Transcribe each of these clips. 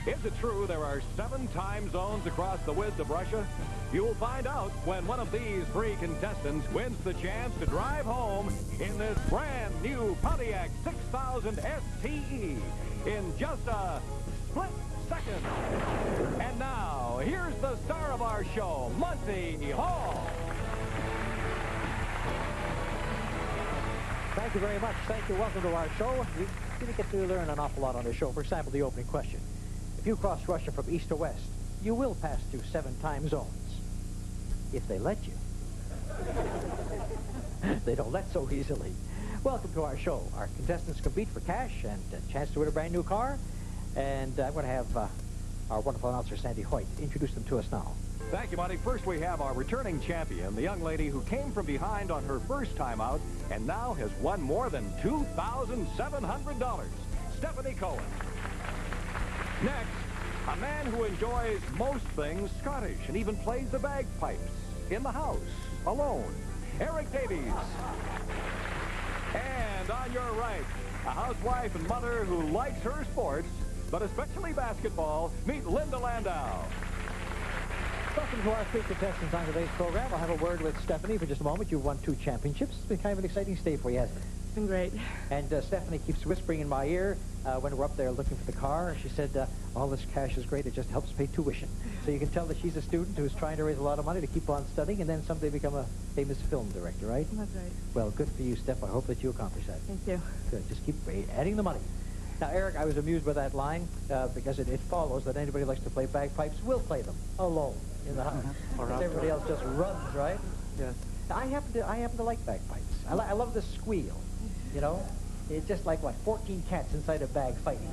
Is it true there are 7 time zones across the width of Russia? You will find out when one of these 3 contestants wins the chance to drive home in this brand new Pontiac 6000 STE in just a split second. And now, here's the star of our show, Monty Hall. Thank you very much. Thank you. Welcome to our show. You really get to learn an awful lot on the show. For example, the opening question. If you cross Russia from east to west, you will pass through 7 time zones. If they let you. They don't let so easily. Welcome to our show. Our contestants compete for cash and a chance to win a brand new car. And I'm going to have our wonderful announcer, Sandy Hoyt, introduce them to us now. Thank you, Monty. First, we have our returning champion, the young lady who came from behind on her first time out and now has won more than $2,700, Stephanie Cohen. Next, a man who enjoys most things Scottish and even plays the bagpipes in the house, alone, Eric Davies. And on your right, a housewife and mother who likes her sports, but especially basketball, meet Linda Landau. Welcome to our 3 contestants on today's program. I'll have a word with Stephanie for just a moment. You've won 2 championships. It's been kind of an exciting stay for you, hasn't it? It's been great. And Stephanie keeps whispering in my ear when we're up there looking for the car. She said, all this cash is great. It just helps pay tuition. So you can tell that she's a student who's trying to raise a lot of money to keep on studying and then someday become a famous film director, right? That's right. Well, good for you, Steph. I hope that you accomplish that. Thank you. Good. Just keep adding the money. Now, Eric, I was amused by that line because it follows that anybody who likes to play bagpipes will play them alone in the house. Because everybody else just runs, right? Yes. Now, I happen to like bagpipes. I love the squeal, you know? It's just like, what, 14 cats inside a bag fighting.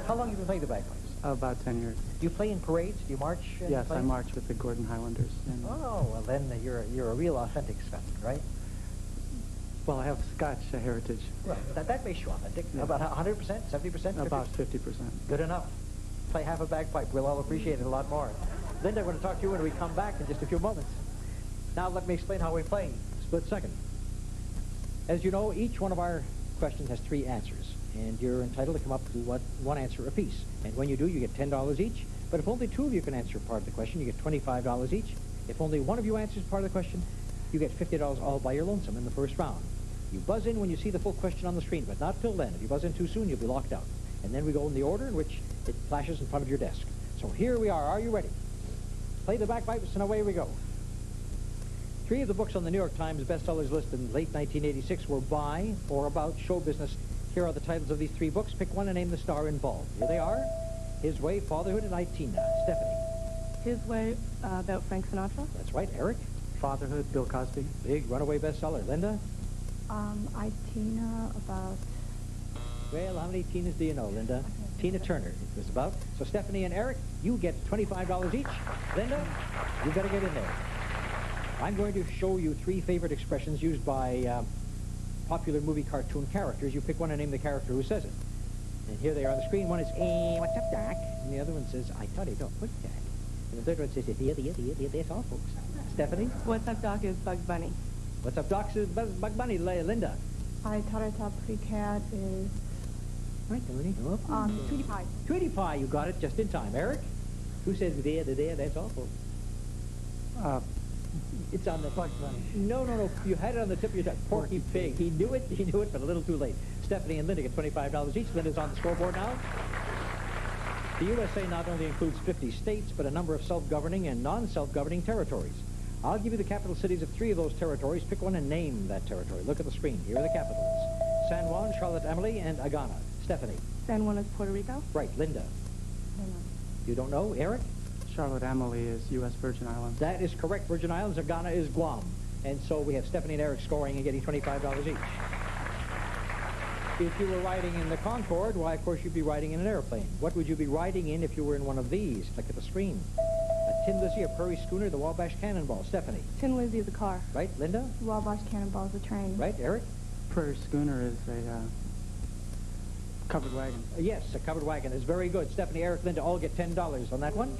How long have you been playing the bagpipes? About 10 years. Do you play in parades? Do you march? Yes, I march with the Gordon Highlanders. And oh, well then you're a real authentic Scotsman, right? well, I have Scotch heritage. Well, that makes you authentic. Yeah. About 100%, 70%? 50%? About 50%. Good enough. Play half a bagpipe. We'll all appreciate it a lot more. Linda, I'm going to talk to you when we come back in just a few moments. Now let me explain how we play. Split second. As you know, each one of our questions has 3 answers, and you're entitled to come up with 1 answer apiece. And when you do, you get $10 each. But if only 2 of you can answer part of the question, you get $25 each. If only 1 of you answers part of the question, you get $50 all by your lonesome in the first round. You buzz in when you see the full question on the screen, but not till then. If you buzz in too soon, you'll be locked out. And then we go in the order in which it flashes in front of your desk. So here we are. Are you ready? Play the bagpipes, and away we go. 3 of the books on the New York Times bestsellers list in late 1986 were by or about show business. Here are the titles of these 3 books. Pick one and name the star involved. Here they are. His Way, Fatherhood, and Itina. Stephanie. His Way, about Frank Sinatra. That's right. Eric. Fatherhood, Bill Cosby. Big runaway bestseller. Linda. Itina, about... Well, how many Tinas do you know, Linda? Tina Turner it was about. So Stephanie and Eric, you get $25 each. Linda, you better get in there. I'm going to show you 3 favorite expressions used by popular movie cartoon characters. You pick one and name the character who says it. And here they are on the screen. One is, what's up, Doc? And the other one says, I thought it don't put that. And the third one says, that's all, folks. Stephanie? What's up, Doc, is Bugs Bunny. What's up, Doc? Says Bug Bunny. Linda? I thought Pretty Cat is... Right, Tony. Tweety Pie. Tweety Pie, you got it just in time. Eric? Who says there, that's all, folks? It's on the Bugs Bunny. No. You had it on the tip of your tongue. Porky Pig. He knew it, but a little too late. Stephanie and Linda get $25 each. Linda's on the scoreboard now. The USA not only includes 50 states, but a number of self-governing and non-self-governing territories. I'll give you the capital cities of 3 of those territories. Pick one and name that territory. Look at the screen. Here are the capitals. San Juan, Charlotte Amalie, and Agana. Stephanie. San Juan is Puerto Rico. Right. Linda. I don't know. You don't know? Eric? Charlotte Amalie is U.S. Virgin Islands. That is correct. Virgin Islands. Agana is Guam. And so we have Stephanie and Eric scoring and getting $25 each. If you were riding in the Concorde, why, of course, you'd be riding in an airplane. What would you be riding in if you were in one of these? Look at the screen. A Tin Lizzie, a Prairie Schooner, the Wabash Cannonball. Stephanie. Tin Lizzie is a car. Right. Linda? Wabash Cannonball is a train. Right. Eric? Prairie Schooner is a covered wagon. Yes, a covered wagon is very good. Stephanie, Eric, Linda all get $10 on that one.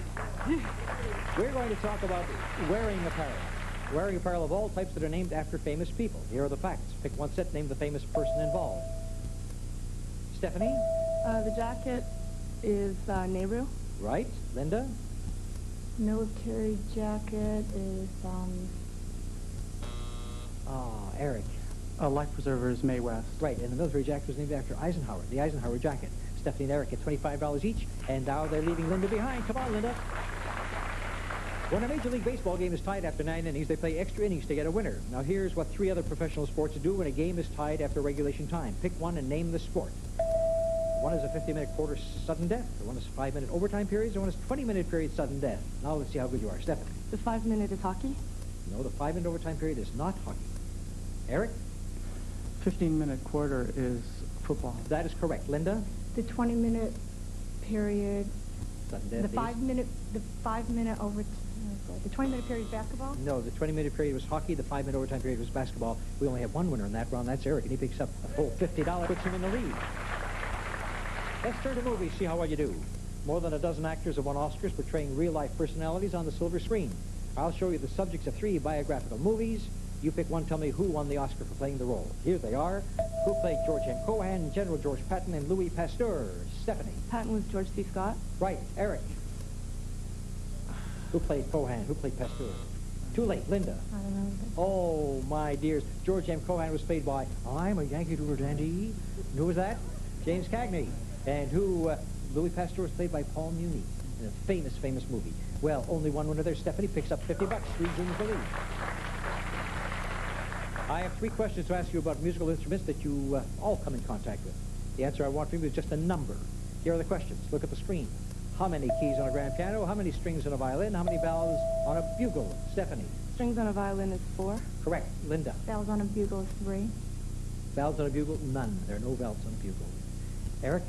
We're going to talk about wearing apparel. Wearing apparel of all types that are named after famous people. Here are the facts. Pick one set, name the famous person involved. Stephanie? The jacket is Nehru. Right. Linda? Military jacket is, Eric. A life preserver is Mae West. Right, and the military jacket was named after Eisenhower, the Eisenhower jacket. Stephanie and Eric get $25 each, and now they're leaving Linda behind. Come on, Linda. When a Major League Baseball game is tied after 9 innings, they play extra innings to get a winner. Now, here's what 3 other professional sports do when a game is tied after regulation time. Pick one and name the sport. One is a 50-minute quarter sudden death. The one is 5-minute overtime periods. The one is 20-minute period sudden death. Now, let's see how good you are. Stephanie. the 5-minute is hockey. No, the 5-minute overtime period is not hockey. Eric? 15-minute quarter is football. That is correct. Linda? The 20-minute period. Sudden death The is- 5-minute over. The 20-minute period is basketball. No, the 20-minute period was hockey. The 5-minute overtime period was basketball. We only have one winner in that round. That's Eric, and he picks up a full $50, puts him in the lead. Let's turn to movies, see how well you do. More than a dozen actors have won Oscars portraying real-life personalities on the silver screen. I'll show you the subjects of 3 biographical movies. You pick one, tell me who won the Oscar for playing the role. Here they are. Who played George M. Cohan, General George Patton, and Louis Pasteur? Stephanie. Patton was George C. Scott. Right. Eric. Who played Cohan? Who played Pasteur? Too late. Linda. I don't know. Oh, my dears. George M. Cohan was played by I'm a Yankee Doodle Dandy. Who was that? James Cagney. And Louis Pasteur was played by Paul Muni in a famous, famous movie. Well, only one winner there. Stephanie picks up $50, regains the lead. I have 3 questions to ask you about musical instruments that you all come in contact with. The answer I want from you is just a number. Here are the questions. Look at the screen. How many keys on a grand piano? How many strings on a violin? How many bells on a bugle? Stephanie. Strings on a violin is 4. Correct. Linda. Bells on a bugle is 3. Bells on a bugle? None. There are no bells on a bugle. Eric?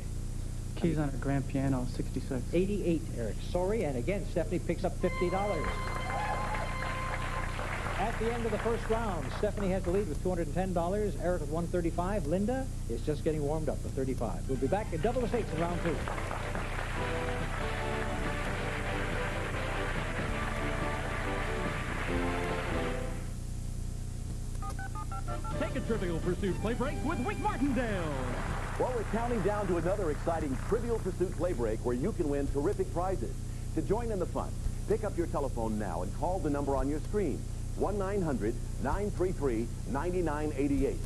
Keys on a grand piano, 66. 88, Eric. Sorry, and again, Stephanie picks up $50. At the end of the first round, Stephanie has the lead with $210. Eric with $135. Linda is just getting warmed up with $35. We'll be back at double the stakes in round 2. Take a Trivial Pursuit play break with Wick Martindale. Well, we're counting down to another exciting Trivial Pursuit play break where you can win terrific prizes. To join in the fun, pick up your telephone now and call the number on your screen, 1-900-933-9988.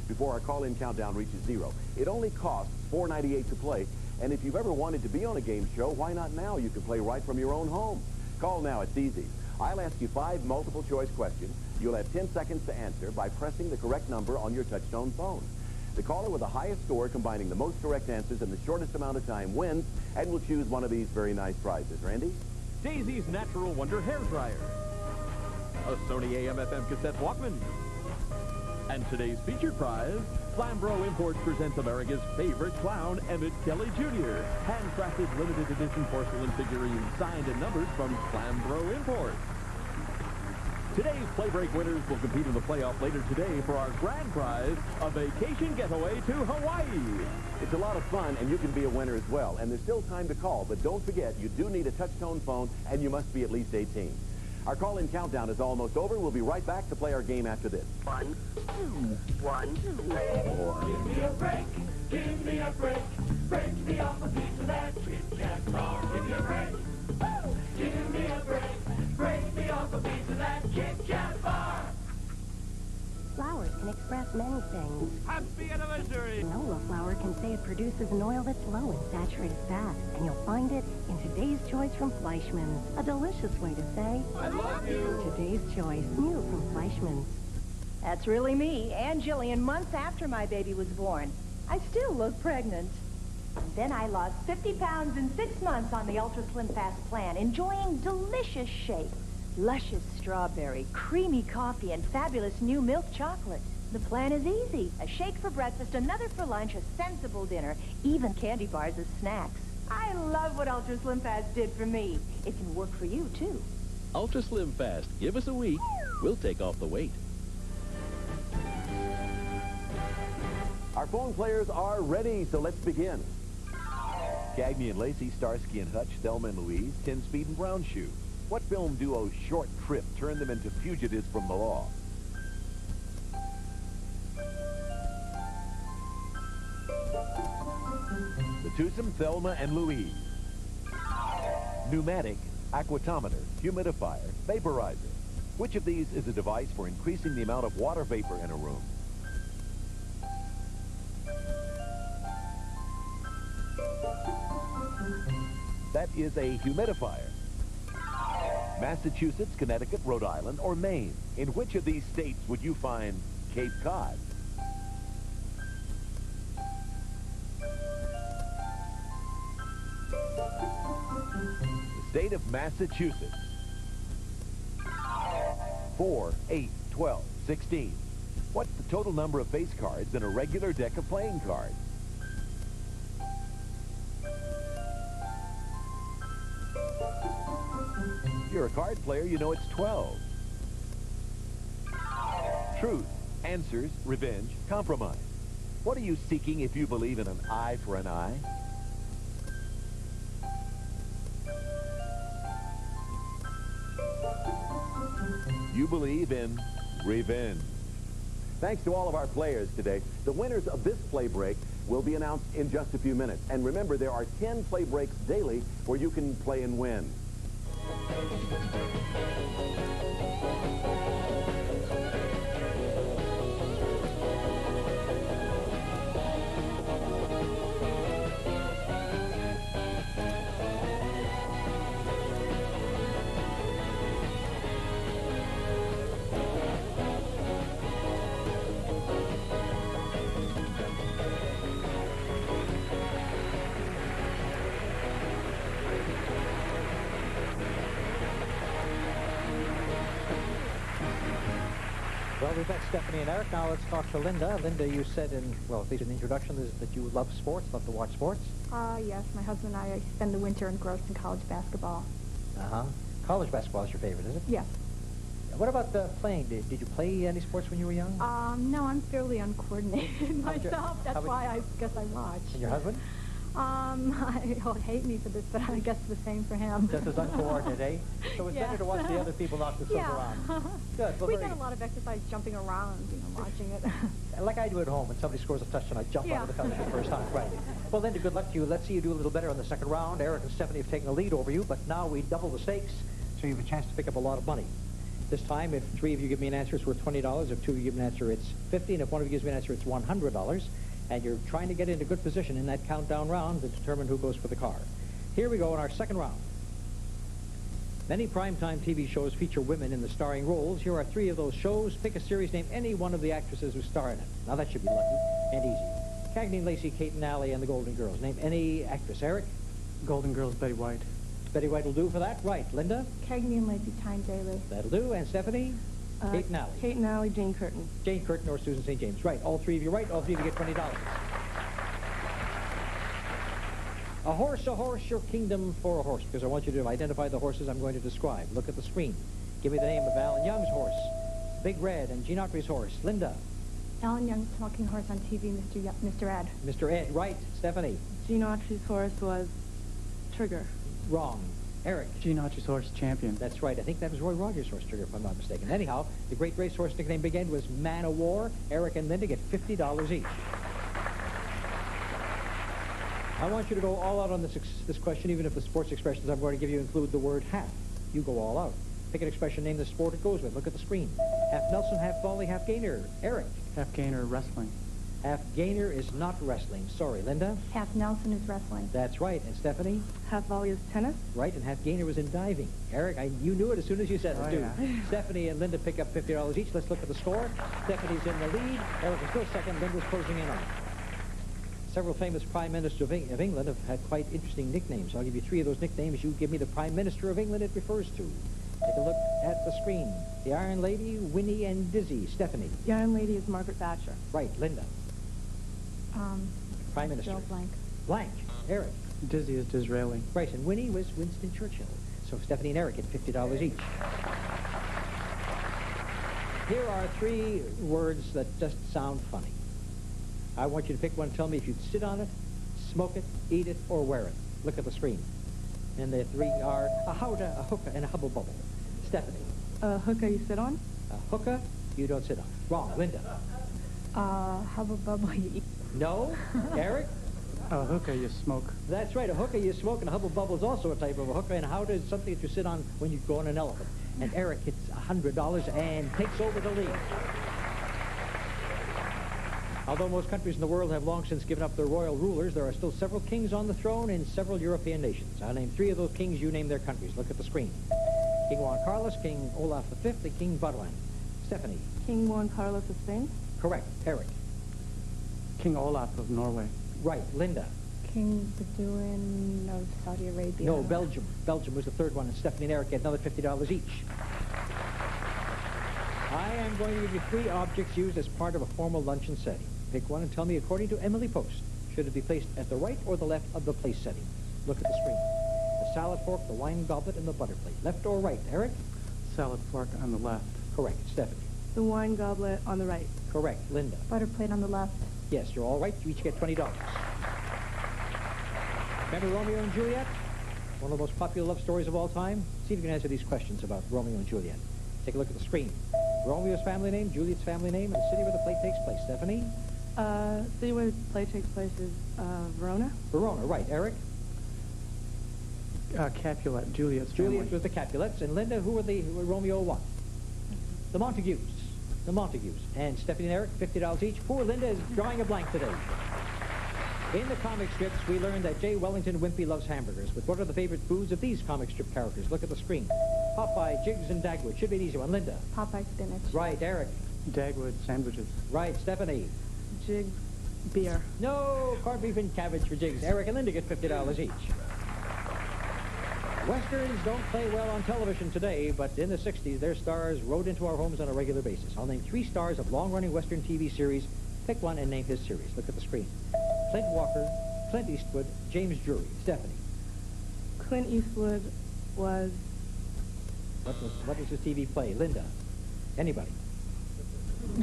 Before our call-in countdown reaches 0, it only costs $4.98 to play. And if you've ever wanted to be on a game show, why not now? You can play right from your own home. Call now. It's easy. I'll ask you 5 multiple-choice questions. You'll have 10 seconds to answer by pressing the correct number on your touch-tone phone. The caller with the highest score, combining the most correct answers in the shortest amount of time, wins, and will choose one of these very nice prizes. Randy? Daisy's Natural Wonder Hair Dryer. A Sony AM/FM cassette Walkman. And today's featured prize, Flambro Imports presents America's favorite clown, Emmett Kelly Jr. Handcrafted limited edition porcelain figurines signed and numbered from Flambro Imports. Today's play break winners will compete in the playoff later today for our grand prize, a vacation getaway to Hawaii. It's a lot of fun, and you can be a winner as well. And there's still time to call, but don't forget, you do need a touch-tone phone, and you must be at least 18. Our call-in countdown is almost over. We'll be right back to play our game after this. 1, 2, 1, 2, 3, 4. Give me a break, give me a break, break me off a piece of that Kit Kat bar. Give me a break, woo! Give me a break, break me off a piece of that Kit Kat bar. Flowers can express many things. Happy anniversary! Nola flour can say it produces an oil that's low in saturated fat, and you'll find it in Today's Choice from Fleischmann's. A delicious way to say, I love you. Today's Choice, new from Fleischmann's. That's really me, Ann Jillian, months after my baby was born. I still look pregnant. Then I lost 50 pounds in 6 months on the Ultra Slim Fast plan, enjoying delicious shakes. Luscious strawberry, creamy coffee, and fabulous new milk chocolate. The plan is easy. A shake for breakfast, another for lunch, a sensible dinner, even candy bars as snacks. I love what Ultra Slim Fast did for me. It can work for you, too. Ultra Slim Fast. Give us a week. We'll take off the weight. Our phone players are ready, so let's begin. Cagney and Lacey, Starsky and Hutch, Thelma and Louise, 10-Speed and Brown Shoe. What film duo's short trip turned them into fugitives from the law? The twosome, Thelma and Louise. pneumatic, aquatometer, humidifier, vaporizer. Which of these is a device for increasing the amount of water vapor in a room? That is a humidifier. Massachusetts, Connecticut, Rhode Island, or Maine? In which of these states would you find Cape Cod? The state of Massachusetts. 4, 8, 12, 16. What's the total number of face cards in a regular deck of playing cards? If you're a card player, you know it's 12. Truth, answers, revenge, compromise. What are you seeking if you believe in an eye for an eye? You believe in revenge. Thanks to all of our players today. The winners of this play break will be announced in just a few minutes. And remember, there are 10 play breaks daily where you can play and win. Well, we've met Stephanie and Eric. Now let's talk to Linda. Linda, you said in, well, at least in the introduction, that you love sports, love to watch sports. Yes, my husband and I spend the winter engrossed in college basketball. Uh-huh. College basketball is your favorite, is it? Yes. What about playing? Did you play any sports when you were young? No, I'm fairly uncoordinated myself. That's why I guess I watch. And your husband? He'll hate me for this, but I guess the same for him. Just as uncoordinated, eh? So it's better to watch the other people knock themselves around. Good. Well, we get a lot of exercise jumping around, watching it. Like I do at home. When somebody scores a touchdown, I jump out of the couch for the first time. Right. Well, Linda, good luck to you. Let's see you do a little better on the second round. Eric and Stephanie have taken the lead over you, but now we double the stakes, so you have a chance to pick up a lot of money. This time, if 3 of you give me an answer, it's worth $20. If 2 of you give me an answer, it's $50. And if 1 of you gives me an answer, it's $100. And you're trying to get into good position in that countdown round to determine who goes for the car. Here we go in our second round. Many primetime TV shows feature women in the starring roles. Here are 3 of those shows. Pick a series, name any one of the actresses who star in it. Now that should be lucky and easy. Cagney, Lacey, Kate and Allie, and the Golden Girls. Name any actress. Eric? Golden Girls, Betty White. Betty White will do for that. Right. Linda? Cagney and Lacey, Time Daily. That'll do. And Stephanie? Kate and Allie. Kate and Allie, Jane Curtin. Jane Curtin or Susan St. James. Right. All 3 of you right. All 3 of you get $20. A horse, your kingdom for a horse. Because I want you to identify the horses I'm going to describe. Look at the screen. Give me the name of Alan Young's horse. Big Red and Gene Autry's horse. Linda? Alan Young's talking horse on TV, Mr. Ed. Mr. Ed. Right. Stephanie? Gene Autry's horse was Trigger. Wrong. Eric? Gene Autry's horse, Champion. That's right. I think that was Roy Rogers' horse, Trigger, if I'm not mistaken. Anyhow, the great racehorse nicknamed Big Ed was Man o' War. Eric and Linda get $50 each. I want you to go all out on this question, even if the sports expressions I'm going to give you include the word half. You go all out. Pick an expression, name the sport it goes with. Look at the screen. Half Nelson, half volley, half gainer. Eric? Half Gainer, wrestling. Half gainer is not wrestling. Sorry, Linda? Half Nelson is wrestling. That's right. And Stephanie? Half volley is tennis. Right, and half gainer was in diving. Eric, you knew it as soon as you said it, too. Yeah. Stephanie and Linda pick up $50 each. Let's look at the score. Stephanie's in the lead. Eric is still second. Linda's closing in on it. Several famous prime ministers of England have had quite interesting nicknames. I'll give you 3 of those nicknames. You give me the prime minister of England it refers to. Take a look at the screen. The Iron Lady, Winnie, and Dizzy. Stephanie. The Iron Lady is Margaret Thatcher. Right. Linda. Prime Minister. Bill Blank. Blank. Eric. Dizzy is Disraeli. Right, and Winnie was Winston Churchill. So Stephanie and Eric get $50 each. Here are 3 words that just sound funny. I want you to pick one and tell me if you'd sit on it, smoke it, eat it, or wear it. Look at the screen. And the 3 are a howdah, a hookah, and a hubble bubble. Stephanie. A hookah you sit on? A hookah you don't sit on. Wrong. Linda. Hubble bubble you eat. No. Eric? A hookah you smoke. That's right, a hookah you smoke, and a hubble bubble is also a type of a hookah, and how does something that you sit on when you go on an elephant? And Eric hits $100 and takes over the lead. Although most countries in the world have long since given up their royal rulers, there are still several kings on the throne in several European nations. I'll name 3 of those kings. You name their countries. Look at the screen. King Juan Carlos, King Olaf V, and King Budwin. Stephanie. King Juan Carlos of Spain. Correct. Eric. King Olaf of Norway. Right. Linda. King Bedouin of Saudi Arabia. No, Belgium. Belgium was the third one, and Stephanie and Eric get another $50 each. I am going to give you 3 objects used as part of a formal luncheon setting. Pick one and tell me, according to Emily Post, should it be placed at the right or the left of the place setting? Look at the screen. The salad fork, the wine goblet, and the butter plate. Left or right? Eric? Salad fork on the left. Correct. Stephanie? The wine goblet on the right. Correct. Linda? Butter plate on the left. Yes, you're all right. You each get $20. Remember Romeo and Juliet? One of the most popular love stories of all time? See if you can answer these questions about Romeo and Juliet. Take a look at the screen. Romeo's family name, Juliet's family name, and the city where the play takes place. Stephanie? City where the play takes place is Verona. Verona, right. Eric? Capulet, Juliet's family. Juliet was the Capulets. And Linda, who were Romeo what? The Montagues. The Montagues. And Stephanie and Eric, $50 each. Poor Linda is drawing a blank today. In the comic strips, we learned that J. Wellington Wimpy loves hamburgers. But what are the favorite foods of these comic strip characters? Look at the screen. Popeye, Jiggs, and Dagwood. Should be an easy one. Linda? Popeye spinach. Right. Eric? Dagwood sandwiches. Right. Stephanie? Jiggs beer. No, corned beef and cabbage for Jiggs. Eric and Linda get $50 each. Westerns don't play well on television today, but in the 60s, their stars rode into our homes on a regular basis. I'll name 3 stars of long-running Western TV series. Pick one and name his series. Look at the screen. Clint Walker, Clint Eastwood, James Drury. Stephanie? Clint Eastwood was... What was his TV play? Linda? Anybody?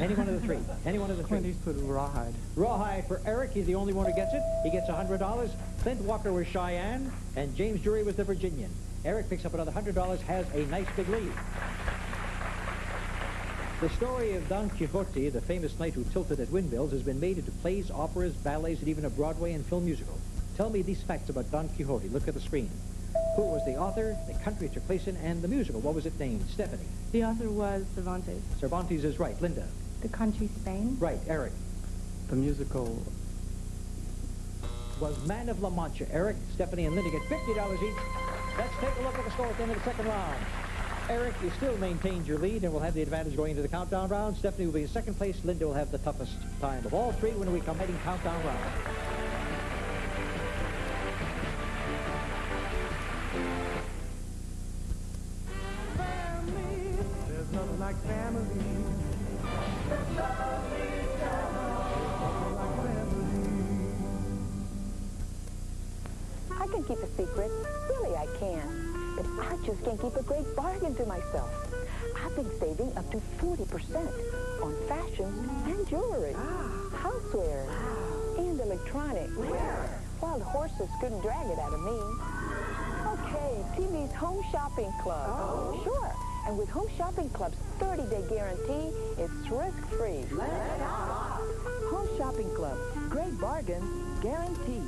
Any one of the 3. Any one of the 3. Clint Eastwood, Rawhide. Rawhide for Eric. He's the only one who gets it. He gets $100. Clint Walker was Cheyenne, and James Drury was the Virginian. Eric picks up another $100, has a nice big lead. The story of Don Quixote, the famous knight who tilted at windmills, has been made into plays, operas, ballets, and even a Broadway and film musical. Tell me these facts about Don Quixote. Look at the screen. Who was the author, the country it took place in, and the musical? What was it named? Stephanie? The author was Cervantes. Cervantes is right. Linda? The country Spain. Right. Eric? The musical was Man of La Mancha. Eric, Stephanie, and Linda get $50 each. Let's take a look at the score at the end of the second round. Eric, you still maintained your lead and will have the advantage going into the countdown round. Stephanie will be in second place. Linda will have the toughest time of all 3 when we come heading countdown round. Family, there's nothing like family. I can keep a secret. Really, I can. But I just can't keep a great bargain to myself. I've been saving up to 40% on fashion and jewelry, housewares, and electronics. Wild horses couldn't drag it out of me. Okay, TV's Home Shopping Club. Sure. And with Home Shopping Club's 30-day guarantee, it's risk-free. Home Shopping Club. Great bargains, guaranteed.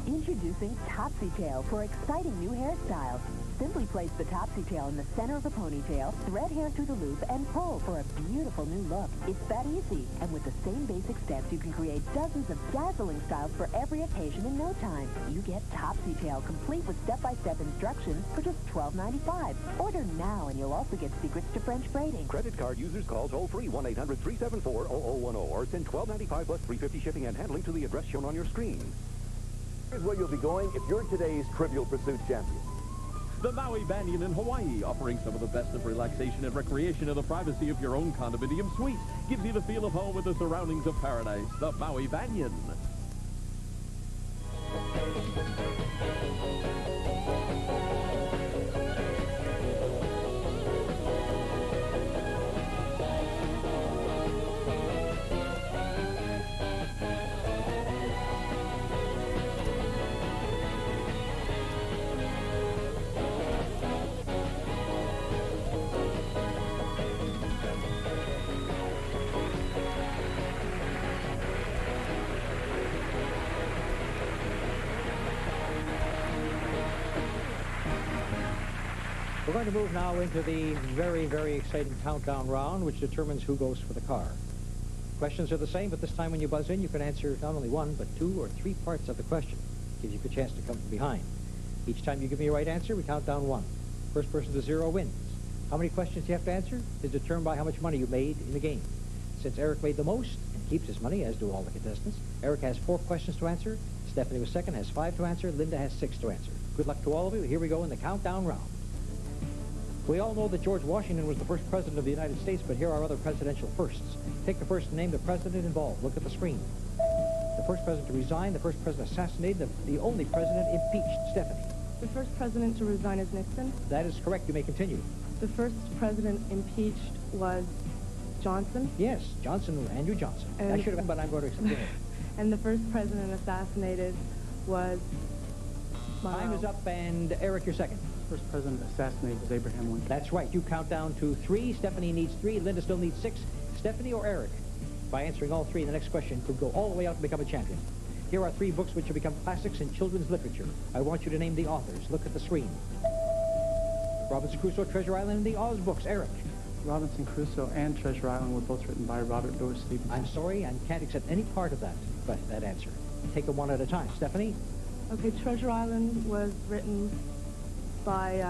Introducing Topsy Tail for exciting new hairstyles. Simply place the Topsy Tail in the center of a ponytail, thread hair through the loop, and pull for a beautiful new look. It's that easy. And with the same basic steps, you can create dozens of dazzling styles for every occasion in no time. You get Topsy Tail, complete with step-by-step instructions for just $12.95. Order now, and you'll also get secrets to French braiding. Credit card users call toll-free 1-800-374-0010 or send $12.95 plus $3.50 shipping and handling to the address shown on your screen. Here's where you'll be going if you're today's Trivial Pursuit champion. The Maui Banyan in Hawaii, offering some of the best of relaxation and recreation in the privacy of your own condominium suite. Gives you the feel of home with the surroundings of paradise. The Maui Banyan. going to move now into the very, very exciting countdown round, which determines who goes for the car. Questions are the same, but this time when you buzz in, you can answer not only one, but 2 or 3 parts of the question. Gives you a chance to come from behind. Each time you give me a right answer, we count down 1. First person to 0 wins. How many questions you have to answer is determined by how much money you made in the game. Since Eric made the most and keeps his money, as do all the contestants, Eric has 4 questions to answer. Stephanie was second, has 5 to answer. Linda has 6 to answer. Good luck to all of you. Here we go in the countdown round. We all know that George Washington was the first president of the United States, but here are other presidential firsts. Pick the first and name the president involved. Look at the screen. The first president to resign, the first president assassinated, the only president impeached. Stephanie. The first president to resign is Nixon. That is correct. You may continue. The first president impeached was Johnson. Yes, Johnson, Andrew Johnson. And I should have been, but I'm going to accept it. And the first president assassinated was Monroe. Time is up, and Eric, you're second. First president assassinated was Abraham Lincoln. That's right. You count down to 3. Stephanie needs 3. Linda still needs 6. Stephanie or Eric? By answering all 3, the next question could go all the way out and become a champion. Here are 3 books which have become classics in children's literature. I want you to name the authors. Look at the screen. Robinson Crusoe, Treasure Island, and the Oz books. Eric. Robinson Crusoe and Treasure Island were both written by Robert Louis Stevenson. I'm sorry, I can't accept any part of that answer. Take them one at a time. Stephanie? Okay, Treasure Island was written by,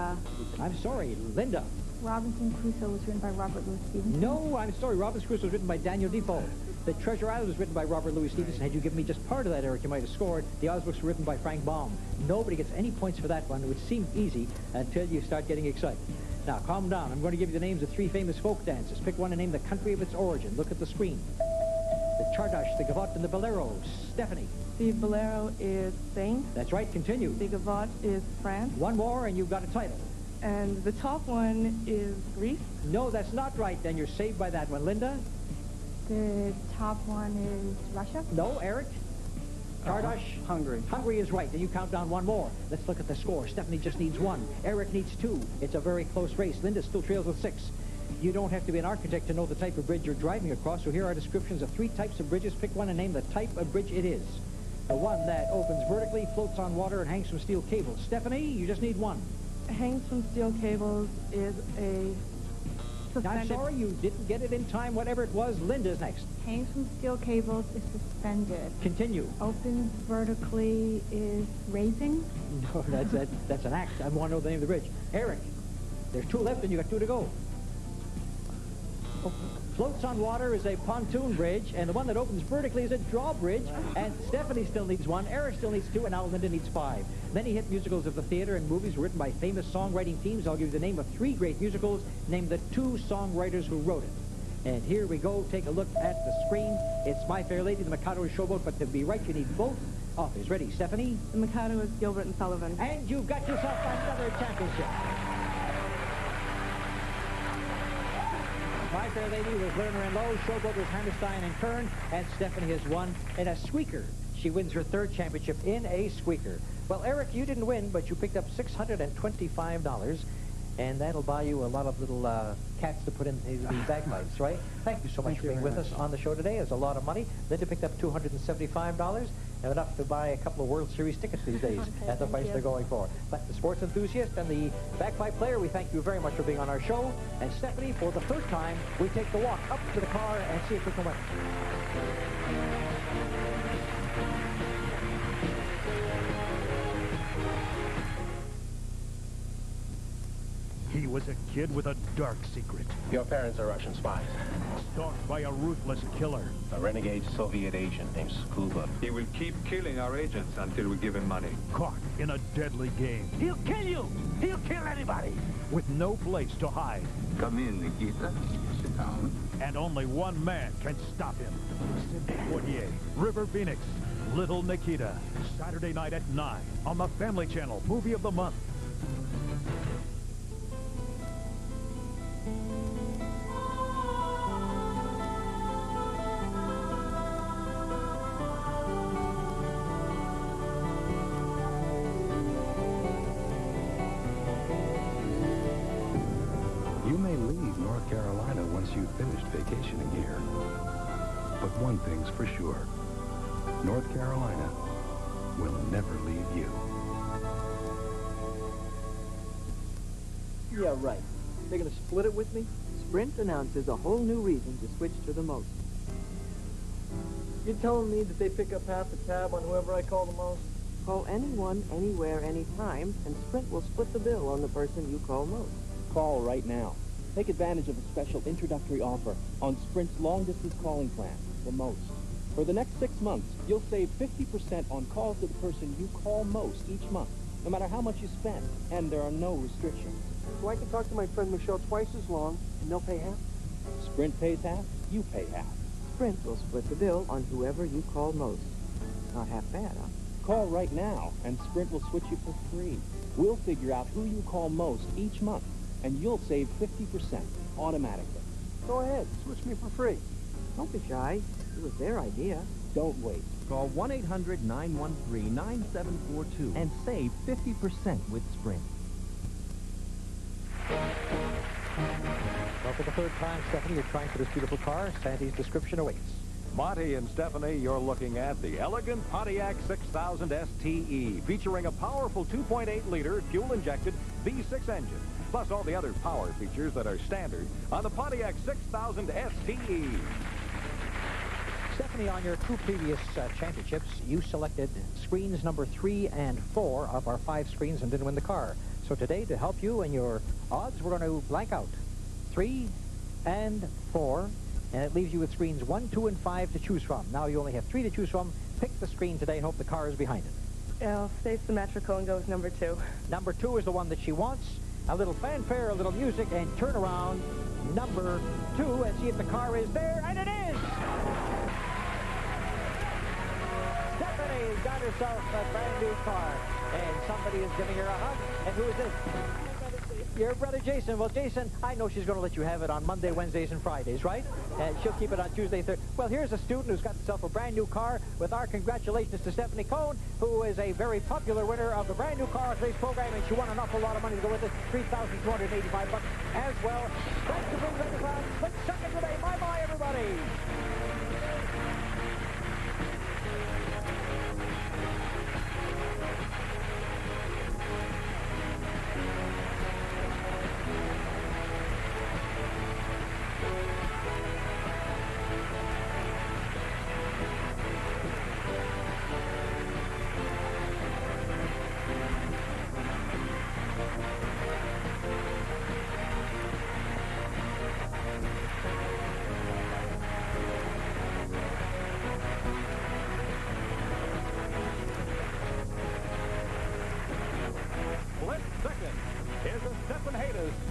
I'm sorry, Linda. Robinson Crusoe was written by Robert Louis Stevenson. No, I'm sorry, Robinson Crusoe was written by Daniel Defoe. The Treasure Island was written by Robert Louis Stevenson. Had you given me just part of that, Eric, you might have scored. The Oz books were written by Frank Baum. Nobody gets any points for that one. It would seem easy until you start getting excited. Now, calm down. I'm going to give you the names of 3 famous folk dances. Pick one and name the country of its origin. Look at the screen. The Chardash, the Gavotte, and the Bolero. Stephanie. The Bolero is Spain. That's right. Continue. The Gavotte is France. One more, and you've got a title. And the top one is Greece. No, that's not right. Then you're saved by that one. Linda? The top one is Russia. No, Eric? Chardash? Hungary. Hungary is right. Then you count down 1 more. Let's look at the score. Stephanie just needs 1. Eric needs 2. It's a very close race. Linda still trails with 6. You don't have to be an architect to know the type of bridge you're driving across, so here are descriptions of 3 types of bridges. Pick one and name the type of bridge it is. The one that opens vertically, floats on water, and hangs from steel cables. Stephanie, you just need 1. Hangs from steel cables is a suspended... I'm sorry, you didn't get it in time. Whatever it was, Linda's next. Hangs from steel cables is suspended. Continue. Opens vertically is raising. No, that's an act. I want to know the name of the bridge. Eric, there's 2 left, and you got 2 to go. Floats on water is a pontoon bridge, and the one that opens vertically is a drawbridge, and Stephanie still needs 1, Eric still needs 2, and now Linda needs 5. Many hit musicals of the theater and movies were written by famous songwriting teams. I'll give you the name of 3 great musicals. Name the 2 songwriters who wrote it. And here we go. Take a look at the screen. It's My Fair Lady, The Mikado, and Showboat, but to be right, you need both authors. Ready, Stephanie? The Mikado is Gilbert and Sullivan. And you've got yourself another championship. My Fair Lady was Lerner and Lowe, Showboat was Hammerstein and Kern, and Stephanie has won in a squeaker. She wins her 3rd championship in a squeaker. Well, Eric, you didn't win, but you picked up $625, and that'll buy you a lot of little cats to put in the bagpipes, right? Thank you so much for being with us on the show today. It's a lot of money. Linda picked up $275, and enough to buy a couple of World Series tickets these days at the price they're going for. But the sports enthusiast and the bagpipe player, we thank you very much for being on our show. And Stephanie, for the first time, we take the walk up to the car and see if we can win. He was a kid with a dark secret. Your parents are Russian spies. Stalked by a ruthless killer. A renegade Soviet agent named Scuba. He will keep killing our agents until we give him money. Caught in a deadly game. He'll kill you! He'll kill anybody! With no place to hide. Come in, Nikita. Sit down. And only one man can stop him. Sidney Poitier, River Phoenix, Little Nikita. Saturday night at 9 on the Family Channel Movie of the Month. Carolina once you've finished vacationing here. But one thing's for sure. North Carolina will never leave you. Yeah, right. They're going to split it with me? Sprint announces a whole new reason to switch to the most. You're telling me that they pick up half the tab on whoever I call the most? Call anyone, anywhere, anytime, and Sprint will split the bill on the person you call most. Call right now. Take advantage of a special introductory offer on Sprint's long-distance calling plan, the most. For the next 6 months, you'll save 50% on calls to the person you call most each month, no matter how much you spend, and there are no restrictions. So I can talk to my friend Michelle twice as long, and they'll pay half? Sprint pays half, you pay half. Sprint will split the bill on whoever you call most. Not half bad, huh? Call right now, and Sprint will switch you for free. We'll figure out who you call most each month, and you'll save 50% automatically. Go ahead, switch me for free. Don't be shy. It was their idea. Don't wait. Call 1-800-913-9742 and save 50% with Sprint. Well, for the third time, Stephanie, you're trying for this beautiful car. Sandy's description awaits. Monty and Stephanie, you're looking at the elegant Pontiac 6000 STE, featuring a powerful 2.8-liter fuel-injected V6 engine, plus all the other power features that are standard on the Pontiac 6000 STE. Stephanie, on your two previous championships, you selected screens number 3 and 4 of our 5 screens and didn't win the car. So today, to help you and your odds, we're going to blank out 3 and 4, and it leaves you with screens 1, 2, and 5 to choose from. Now you only have 3 to choose from. Pick the screen today and hope the car is behind it. I'll stay symmetrical and go with number 2. Number 2 is the one that she wants. A little fanfare, a little music, and turn around number 2 and see if the car is there, and it is! Stephanie's got herself a brand new car, and somebody is giving her a hug. And who is this? Your brother Jason. Well, Jason, I know she's going to let you have it on Monday, Wednesdays, and Fridays, right? And she'll keep it on Tuesday, Thursday. Well, here's a student who's got himself a brand new car with our congratulations to Stephanie Cohn, who is a very popular winner of the brand new car of today's program, and she won an awful lot of money to go with it, $3,285 as well. That's the big record round. Split second today. Bye-bye, everybody.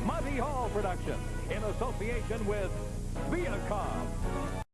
Monty Hall production in association with Viacom.